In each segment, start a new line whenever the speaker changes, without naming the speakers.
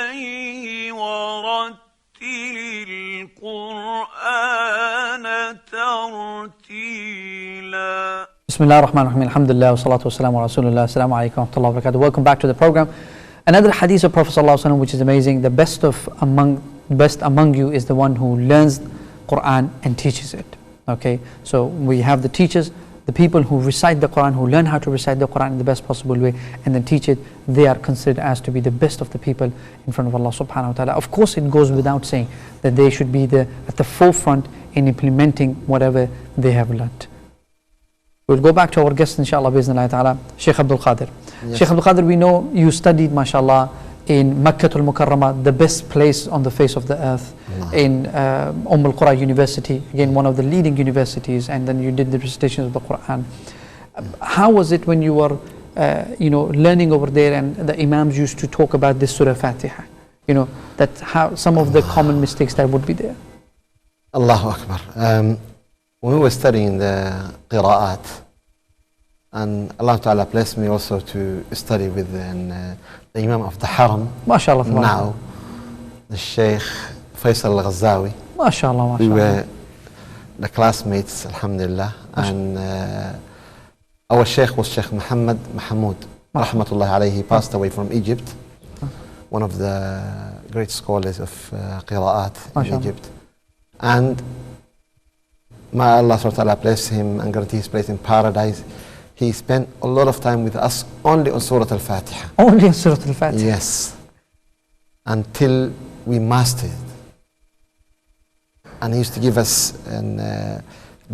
عليه ورتل القرآن ترتيلا.
Bismillah ar-Rahman ar-Rahim. Alhamdulillah wa salatu wa salamu ala Rasulullah. Assalamu alaikum wa rahmatullahi wa barakatuh. Welcome back to the program. Another hadith of Prophet sallallahu alaihi wasallam, which is amazing. The best among you is the one who learns Quran and teaches it. Okay, so we have the teachers, the people who recite the Quran, who learn how to recite the Quran in the best possible way and then teach it. They are considered as to be the best of the people in front of Allah subhanahu wa ta'ala. Of course, it goes without saying that they should be at the forefront in implementing whatever they have learnt. We'll go back to our guest, inshallah, bi'idhnillah ta'ala, Sheikh Abdul Qadir. Yes. Sheikh Abdul Qadir, we know you studied, mashallah, in Makkah al-Mukarramah, the best place on the face of the earth, in al-Qura University, again, one of the leading universities, and then you did the recitations of the Quran. How was it when you were, learning over there, and the Imams used to talk about this Surah Fatiha? That how some of the common mistakes that would be there.
Allahu Akbar. When we were studying the qira'at, and Allah Ta'ala blessed me also to study with the Imam of the Haram,
MashaAllah,
now, the Sheikh Faisal al-Ghazawi.
MashaAllah,
We were the classmates, alhamdulillah, and our Sheikh was Sheikh Muhammad Mahmoud, rahmatullah alayhi. He passed away from Egypt, one of the great scholars of qira'at in Egypt. And may Allah subhanahu wa ta'ala bless him and guarantee his place in paradise. He spent a lot of time with us only on Surah Al-Fatiha.
Only on Surah Al-Fatiha?
Yes. Until we mastered it. And he used to give us,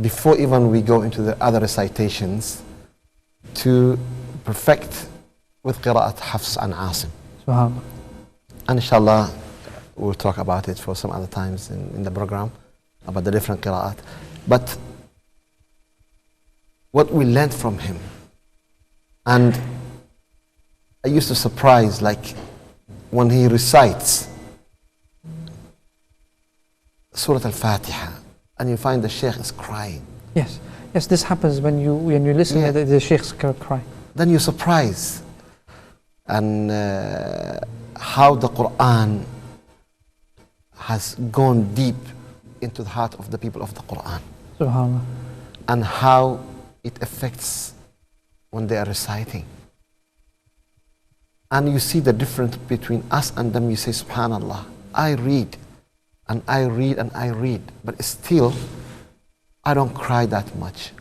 before even we go into the other recitations, to perfect with Qira'at Hafs and Asim.
SubhanAllah.
And inshallah, we'll talk about it for some other times in the program, about the different Qira'at. But what we learned from him, and I used to surprise, like when he recites Surah Al-Fatiha, and you find the Sheikh is crying.
Yes, this happens when you listen to the Sheikh's cry.
Then you're surprised, and how the Quran has gone deep into the heart of the people of the Quran.
SubhanAllah.
And how it affects when they are reciting. And you see the difference between us and them. You say, SubhanAllah, I read, and I read, and I read, but still, I don't cry that much.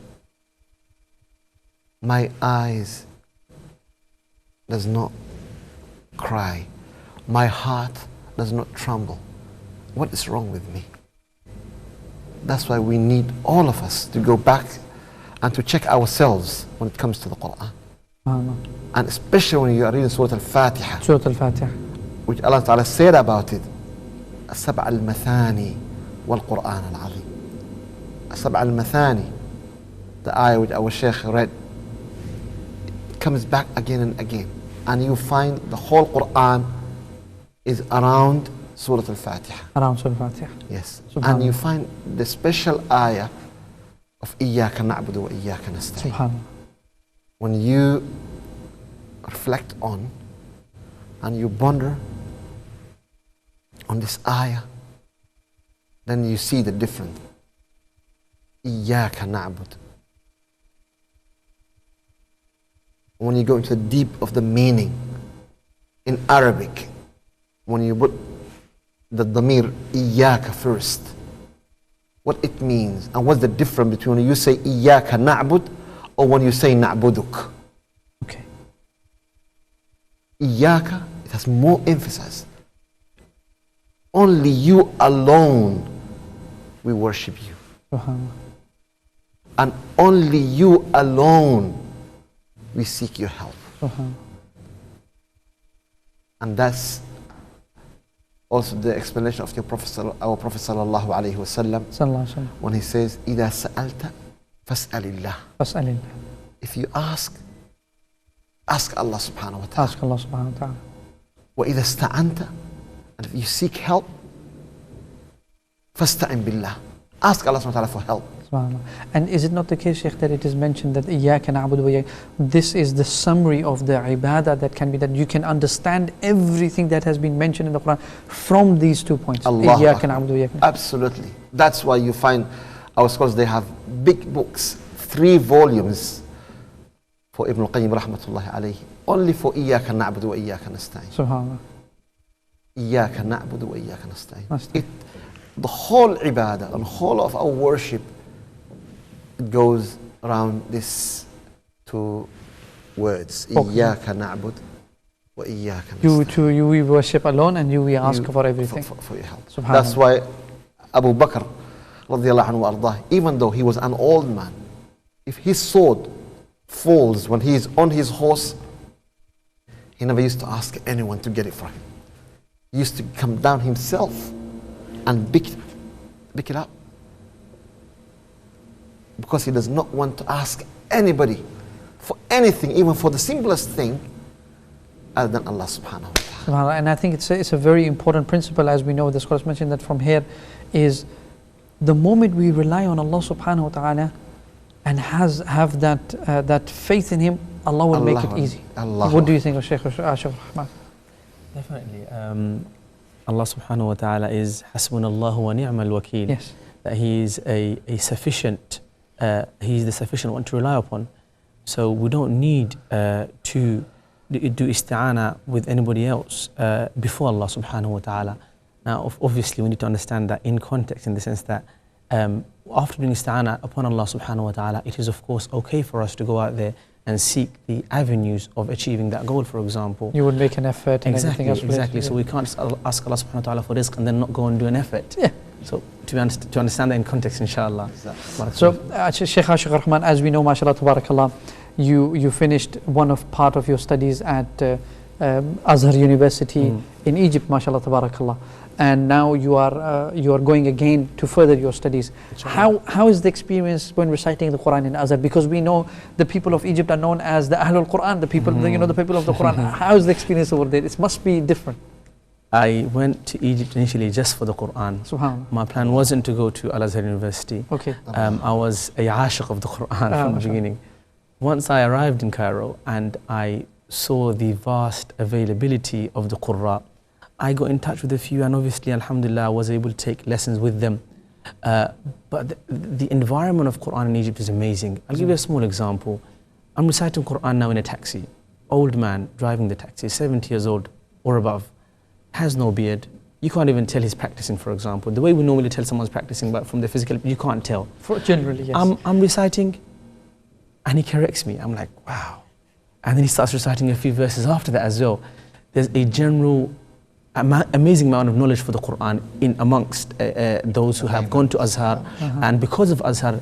My eyes does not cry. My heart does not tremble. What is wrong with me? That's why we need, all of us, to go back and to check ourselves when it comes to the Quran. And especially when you are reading Surah Al-Fatiha.
Surah Al-Fatiha.
Which Allah Ta'ala said about it, السبع المثاني والقرآن العظيم. السبع المثاني, the ayah which our Shaykh read, comes back again and again. And you find the whole Quran is around Surah Al-Fatiha.
Around Surah Al-Fatiha.
Yes. And you find the special ayah of إِيَّاكَ نَعْبُدُ وَإِيَّاكَ نَسْتَعِينُ.
SubhanAllah.
When you reflect on and you ponder on this ayah, then you see the difference. إِيَّاكَ نَعْبُدُ. When you go into the deep of the meaning in Arabic, when you put the damir إِيَّاكَ first, what it means, and what's the difference between when you say إِيَّاكَ نَعْبُدُ or when you say نَعْبُدُكَ.
Okay.
إِيَّاكَ, it has more emphasis. Only you alone we worship you.
SubhanAllah.
And only you alone we seek your help.
SubhanAllah.
And that's also the explanation of our Prophet sallallahu alaihi wasallam, when he says, إِذَا سَأَلْتَ فَاسْأَلِ اللَّهِ.
فَاسْأَلِ اللَّهِ.
If you ask Allah subhanahu wa ta'ala.
Ask Allah subhanahu wa ta'ala.
وَإِذَا اسْتَعَنْتَ, and if you seek help, فَاسْتَعِنْ بِاللَّهِ. Ask Allah subhanahu wa ta'ala for help.
SubhanAllah. And is it not the case, Shaykh, that it is mentioned that إِيَّاكَ نَعْبُدُ وَإِيَّاكَ, this is the summary of the ibadah that can be, that you can understand everything that has been mentioned in the Quran from these 2 points.
Allah.
إِيَّاكَ نَعْبُدُ وَإِيَّاكَ نَسْتَعِينُ.
Absolutely. That's why you find our scholars, they have big books, 3 volumes for Ibn al-Qayyim rahmatullahi alayhi, only for إِيَّاكَ نَعْبُدُ وَإِيَّاكَ نَسْتَعِينُ.
SubhanAllah.
إِيَّاكَ نَعْبُدُ وَإِيَّاكَ نَسْتَعِينُ. The whole ibadah and whole of our worship, it goes around this 2 words. إِيَّاكَ نَعْبُدُ وَإِيَّاكَ نَسْتَعِينُ.
You we worship alone, and you we ask for everything.
For your help.
SubhanAllah.
That's why Abu Bakr radiallahu anhu ardah, even though he was an old man, if his sword falls when he is on his horse, he never used to ask anyone to get it for him. He used to come down himself and pick it up, because he does not want to ask anybody for anything, even for the simplest thing, other than Allah subhanahu wa ta'ala.
SubhanAllah. And I think it's a very important principle, as we know the scholars mentioned that from here, is the moment we rely on Allah subhanahu wa ta'ala and have that faith in Him, Allah will make it easy. What do you think of Shaykh Rahman?
Definitely. Allah subhanahu wa ta'ala is hasbunallahu wa ni'mal wakeel.
Yes.
That He is a sufficient, He is the sufficient one to rely upon. So we don't need to do isti'ana with anybody else before Allah subhanahu wa ta'ala. Now obviously we need to understand that in context, in the sense that after doing isti'ana upon Allah subhanahu wa ta'ala, it is of course okay for us to go out there and seek the avenues of achieving that goal, for example.
You would make an effort and everything else.
Exactly. So we can't ask Allah subhanahu wa ta'ala for rizq and then not go and do an effort.
Yeah.
So to understand that in context, inshallah.
So Shaykh Ashiq Rahman, as we know, mashallah, tabarakallah, you finished part of your studies at Azhar University in Egypt, mashallah, tabarakallah. And now you are going again to further your studies. How is the experience when reciting the Quran in Azhar? Because we know the people of Egypt are known as the Ahlul Quran, the people, the people of the Quran. How is the experience over there? It must be different.
I went to Egypt initially just for the Quran.
Subhanallah.
My plan wasn't to go to Al-Azhar University.
Okay.
I was a ashiq of the Quran from the beginning. Once I arrived in Cairo and I saw the vast availability of the Qurra, I got in touch with a few, and obviously, alhamdulillah, I was able to take lessons with them. But the environment of Quran in Egypt is amazing. I'll give you a small example. I'm reciting Quran now in a taxi. Old man driving the taxi, 70 years old or above, has no beard. You can't even tell he's practicing, for example. The way we normally tell someone's practicing, but from the physical, you can't tell.
Generally, yes.
I'm reciting, and he corrects me. I'm like, wow. And then he starts reciting a few verses after that as well. There's a general amazing amount of knowledge for the Quran in amongst those who have gone to Azhar, and because of Azhar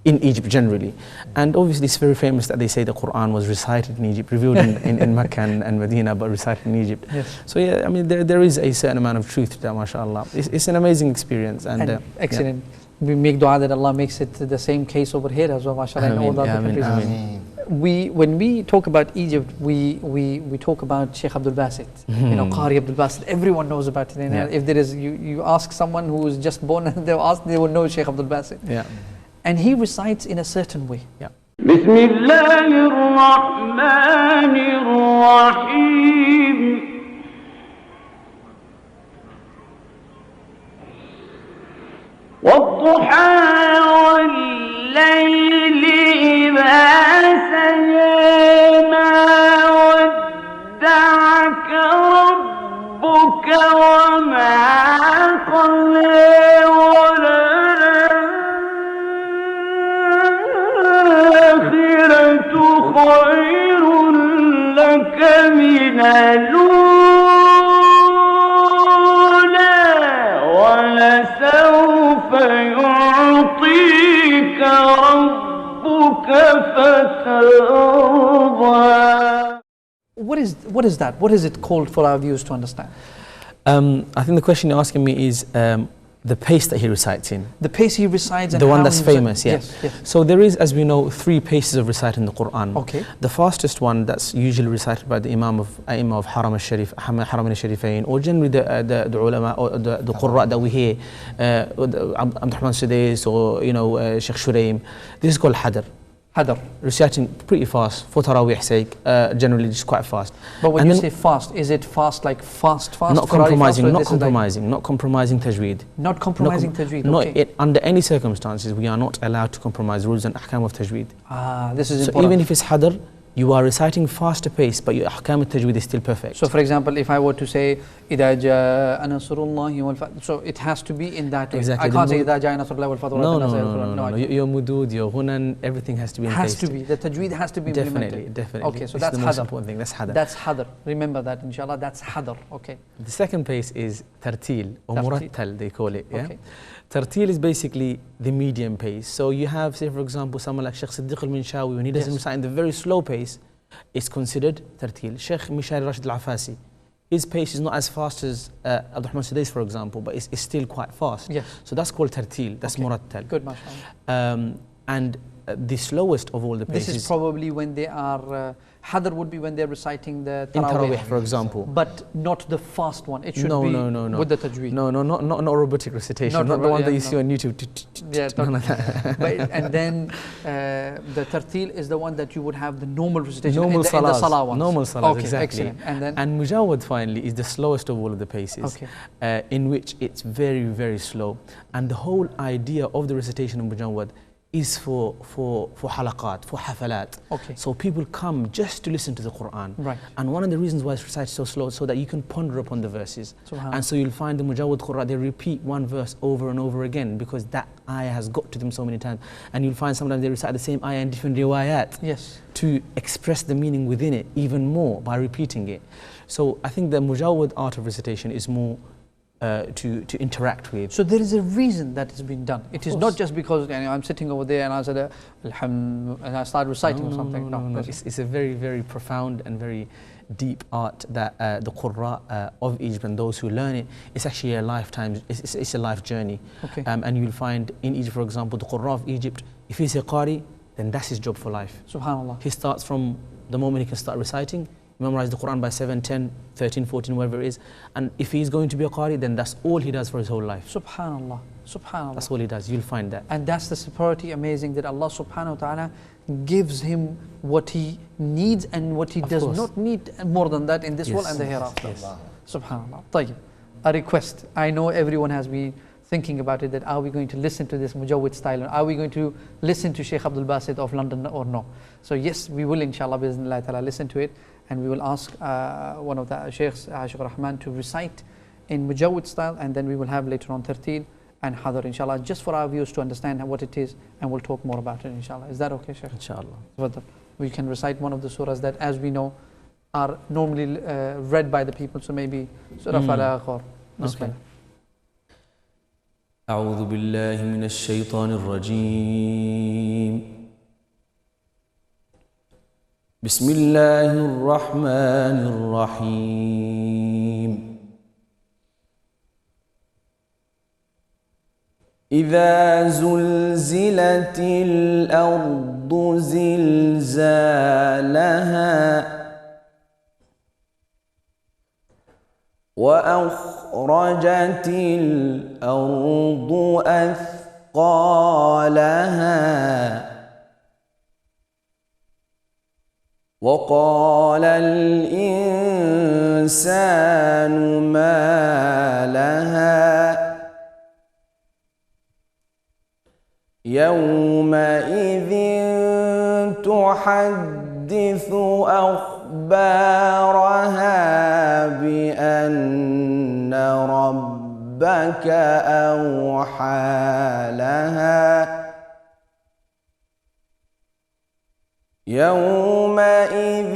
in Egypt generally. And obviously it's very famous that they say the Quran was recited in Egypt, revealed in Mecca and Medina, but recited in Egypt.
Yes.
So yeah, I mean there is a certain amount of truth to that, mashallah. It's an amazing experience. And
excellent. Yeah. We make dua that Allah makes it the same case over here as well, mashallah, in all the other countries. When we talk about Egypt, we talk about Sheikh Abdul Basit, Qari Abdul Basit. Everyone knows about it. If there is, you ask someone who is just born, they will know Sheikh Abdul Basit.
Yeah.
And he recites in a certain way.
Yeah.
Bismillahirrahmanirrahim. والضحى والليل إذا سجى ما ودعك ربك وما قلى وللآخرة خير لك من الأولى ولسوف يعطيك ربك فترضى.
What is that? What is it called for our viewers to understand?
I think the question you're asking me is the pace that he recites in.
The pace he recites and
The one
how
that's
he recites.
famous, yeah.
Yes, yes.
So there is, as we know, 3 paces of reciting the Quran.
Okay.
The fastest one that's usually recited by the Imam of Haram al-Sharifain, or generally the ulama or the Qurra that we hear, Abdurrahman Sudais or Sheikh Shuraim. This is called Hadr.
Hadr.
Reciting pretty fast for Taraweeh sake, generally just quite fast.
But when you say fast, is it fast like fast?
Not compromising, not compromising tajweed.
Not compromising tajweed,
okay. Under any circumstances, we are not allowed to compromise rules and ahkam of tajweed.
This is
so
important.
Even if it's hadr, you are reciting faster pace, but your ahkam al-tajweed is still perfect.
So for example, if I were to say إِذَا جَاءَ نَصْرُ اللَّهِ وَالْفَتْحُ, so it has to be in that way.
Exactly.
I can't say إِذَا جَاءَ نَصْرُ اللَّهِ وَالْفَتْحُ.
No. Your mudud, your hunan, everything has to be in place.
Has to be. The tajweed has to be implemented.
Definitely.
Okay, so
that's
that's
the most
hadr.
important thing. That's hadr.
That's hadr. Remember that, inshallah. That's hadr. Okay.
The second pace is tartil or murattal, they call it. Yeah.
Okay.
Tartil is basically the medium pace. So you have, say for example, someone like Sheikh Siddiq al-Minshawi, when he doesn't recite in the very slow pace, it's considered tartil. Sheikh Mishari Rashid al-Afasi, his pace is not as fast as Abdurrahman Sudais, for example, but it's still quite fast.
Yes.
So that's called tartil, that's murattal.
Good, mashallah.
And the slowest of all the paces.
This is probably when they are, hadr would be when they're reciting the
in Taraweeh, for examul.
But not the fast one. It should
no,
be
no.
with the tajweed.
No, not robotic recitation. Not the one that you see on YouTube.
Yeah, but, and then the tartil is the one that you would have the normal recitation in the salah ones.
Normal salah,
okay,
exactly.
Excellent.
And mujawwad finally is the slowest of all of the paces, in which it's very, very slow. And the whole idea of the recitation of mujawwad is for halaqat, for hafalat.
Okay.
So people come just to listen to the Quran.
Right.
And one of the reasons why it's recited so slow is so that you can ponder upon the verses. And so you'll find the mujawwad Qur'an, they repeat one verse over and over again because that ayah has got to them so many times. And you'll find sometimes they recite the same ayah in different riwayat.
Yes.
To express the meaning within it even more by repeating it. So I think the mujawwad art of recitation is more to interact with.
So there is a reason that it's been done. It is not just because I'm sitting over there and I said Alhamdulillah and I start reciting something.
No. It's a very, very profound and very deep art that the Qurra of Egypt and those who learn it, it's actually a lifetime, it's a life journey.
Okay.
And you'll find in Egypt, for example, the Qurra of Egypt, if he's a Qari, then that's his job for life.
Subhanallah.
He starts from the moment he can start reciting, memorize the Quran by 7, 10, 13, 14, whatever it is. And if he's going to be a Qari, then that's all he does for his whole life.
Subhanallah.
That's all he does. You'll find that.
And that's the superiority amazing that Allah subhanahu wa ta'ala gives him what he needs and what he does not need more than that in this world and the hereafter. Subhanallah. طيب. A request. I know everyone has been thinking about it, that are we going to listen to this mujawwid style, or are we going to listen to Sheikh Abdul Basit of London or no? So yes, we will inshallah bi'idhnillah ta'ala listen to it, and we will ask one of the Sheikhs, Ashik Rahman, to recite in mujawwid style, and then we will have later on tartil and hadr inshallah, just for our viewers to understand what it is, and we'll talk more about it inshallah. Is that okay, Sheikh?
Inshallah.
We can recite one of the surahs that, as we know, are normally read by the people, so maybe Surah Falaq or Bismillah.
أعوذ بالله من الشيطان الرجيم بسم الله الرحمن الرحيم إذا زلزلت الأرض زلزالها وأخرجت الأرض أثقالها وقال الإنسان ما لها يومئذ تحدث أخبارها بأن ربك أوحى لها يومئذ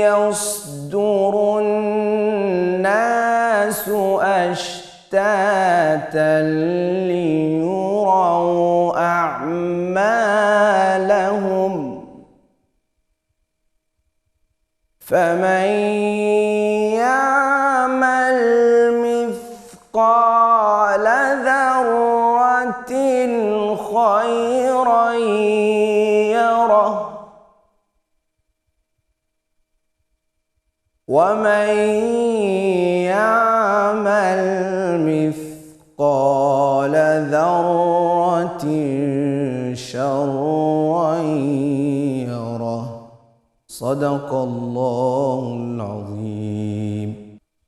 يصدر الناس أشتاتا ليروا أعمالهم فمن يعمل مثقال ومن يعمل مثقال ذرة شرا يره صدق الله العظيم.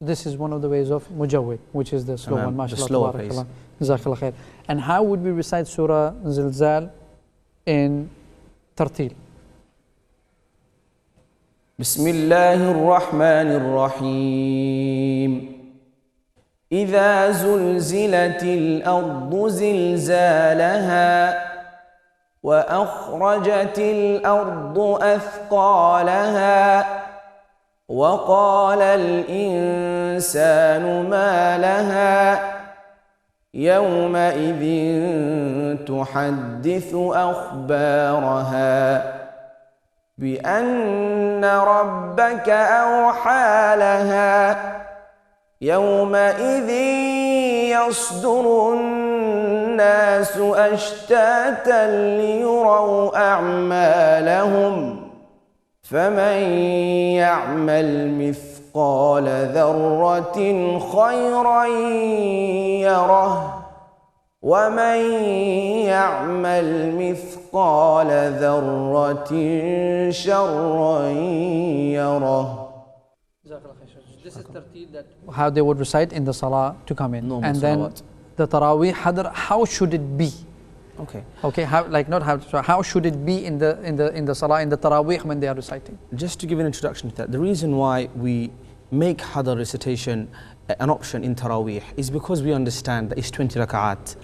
This is one of the ways of mujawwid, which is the slow one.
The
MashaAllah,
slower pace.
tabarakallah, jazakallah khair. And how would we recite Surah Zilzal in tartil?
بسم الله الرحمن الرحيم. إذا زلزلت الأرض زلزالها وأخرجت الأرض أثقالها وقال الإنسان ما لها يومئذ تحدث أخبارها بأن ربك أوحى لها يومئذ يصدر الناس أشتاتا ليروا أعمالهم فمن يعمل مثقال ذرة خيرا يره ومن يعمل مثقال ذرة شرا يره.
This is tartil, that how they would recite in the salah to come in.
Normal
And then
salawat.
the tarawih hadr, how should it be?
Okay.
How, like not how, so how should it be in the salah, in the tarawih when they are reciting?
Just to give an introduction to that, the reason why we make hadar recitation an option in Taraweeh is because we understand that it's 20 rak'at,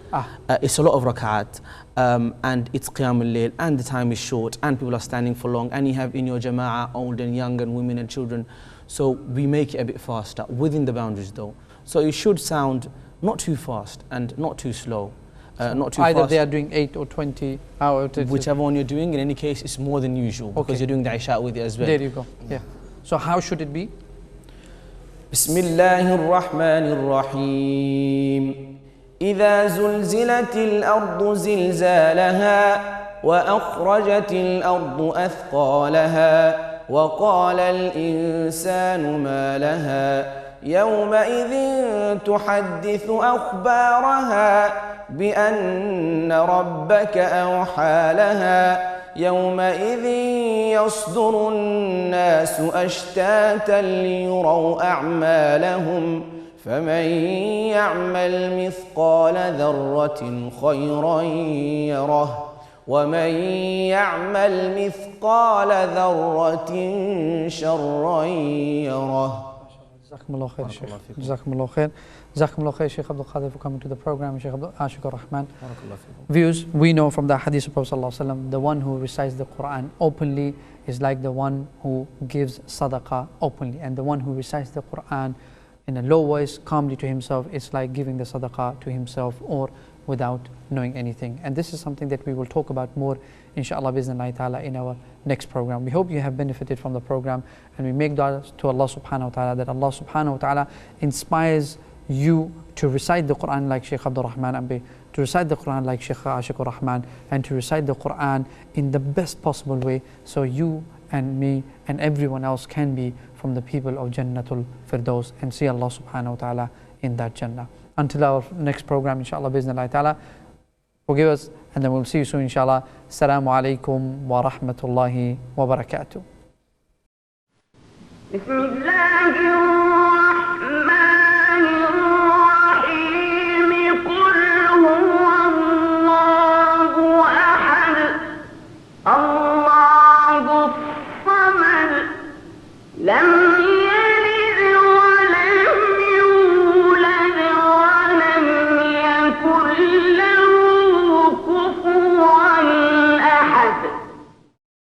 it's a lot of rak'at, and it's Qiyam al-Layl, and the time is short, and people are standing for long, and you have in your jama'ah old and young and women and children. So we make it a bit faster, within the boundaries though. So it should sound not too fast and not too slow. Not too
Either
fast.
they are doing 8 or 20 hours.
Whichever one you're doing, in any case, it's more than usual because you're doing the Isha with it as well.
There you go. Yeah. So how should it be?
بسم الله الرحمن الرحيم. إذا زلزلت الأرض زلزالها وأخرجت الأرض أثقالها وقال الإنسان ما لها يومئذ تحدث أخبارها بأن ربك أوحى لها يومئذ يصدر الناس أشتاتا ليروا أعمالهم فمن يعمل مثقال ذرة خيرا يره ومن يعمل مثقال ذرة شرا يره.
Jazakumullah khair, Sheikh. Jazakumullah khair. Jazakumullah khair, Sheikh Abdul Qadir, for coming to the program. Sheikh Ashik Rahman. Views, we know from the hadith of Prophet ﷺ, the one who recites the Quran openly is like the one who gives sadaqah openly. And the one who recites the Quran in a low voice, calmly to himself, it's like giving the sadaqah to himself or without knowing anything. And this is something that we will talk about more, inshallah, bi'iznillahi ta'ala, in our next program. We hope you have benefited from the program, and we make dua to Allah subhanahu wa ta'ala that Allah subhanahu wa ta'ala inspires you to recite the Quran like Sheikh Abdul Rahman Ambi, to recite the Quran like Sheikh Ashik Rahman, and to recite the Quran in the best possible way, so you and me and everyone else can be from the people of Jannatul Firdaus and see Allah subhanahu wa ta'ala in that Jannah. Until our next program, inshallah, bi'iznillahi ta'ala, forgive us, and then we'll see you soon, inshallah. Assalamu alaikum wa rahmatullahi wa barakatuh.
لم يلد ولم يولد ولم يكن له